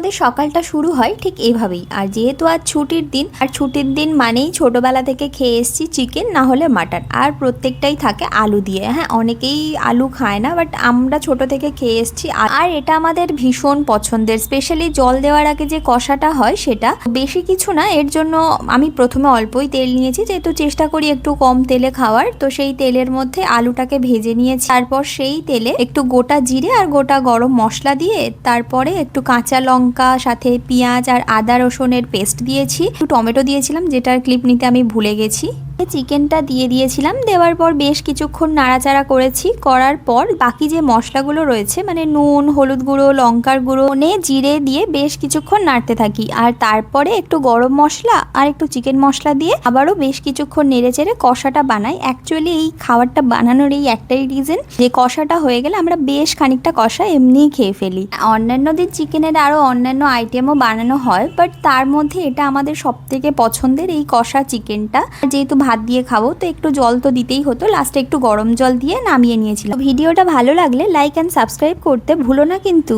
আমাদের সকালটা শুরু হয় ঠিক এইভাবেই। আর যেহেতু আজ ছুটির দিন, আর ছুটির দিন মানেই ছোটবেলা থেকে খেয়ে এসেছি চিকেন না হলে মাটন, আর প্রত্যেকটাই থাকে আলু দিয়ে। হ্যাঁ, অনেকেই আলু খায় না, বাট আমরা ছোট থেকে খেয়ে এসেছি। আর এটা আমাদের ভীষণ পছন্দের। স্পেশালি জল দেওয়ার আগে যে কষাটা হয় সেটা বেশি কিছু না, এর জন্য আমি প্রথমে অল্পই তেল নিয়েছি, যেহেতু চেষ্টা করি একটু কম তেলে খাওয়ার। তো সেই তেলের মধ্যে আলুটাকে ভেজে নিয়েছি, তারপর সেই তেলে একটু গোটা জিরে আর গোটা গরম মশলা দিয়ে তারপরে একটু কাঁচা লঙ্কা, সাথে পেঁয়াজ আর আদা রসুনের পেস্ট দিয়েছি, একটু টমেটো দিয়েছিলাম যেটার ক্লিপ নিতে আমি ভুলে গেছি। চিকেনটা দিয়ে দিয়েছিলাম, দেওয়ার পর বেশ কিছুক্ষণ নাড়াচাড়া করেছি। করার পর বাকি যে মশলাগুলো রয়েছে মানে নুন, হলুদ গুঁড়ো, লঙ্কার গুঁড়ো, জিরে দিয়ে বেশ কিছুক্ষণ নাড়তে থাকি। আর তারপরে একটু গরম মশলা আর একটু চিকেন মশলা দিয়ে আবারও বেশ কিছুক্ষণ নেড়েচেড়ে কষাটা বানাই। অ্যাকচুয়ালি এই খাবারটা বানানোর এই একটাই রিজন, যে কষাটা হয়ে গেলে আমরা বেশ খানিকটা কষা এমনিই খেয়ে ফেলি। অন্যান্য দিন চিকেনের আরও অন্যান্য আইটেমও বানানো হয়, বাট তার মধ্যে এটা আমাদের সবথেকে পছন্দের, এই কষা চিকেনটা। যেহেতু ভাত দিয়ে খাবো তো একটু জল তো দিতেই হতো, লাস্টে একটু গরম জল দিয়ে নামিয়ে নিয়েছিলাম। ভিডিওটা ভালো লাগলে লাইক অ্যান্ড সাবস্ক্রাইব করতে ভুলো না কিন্তু।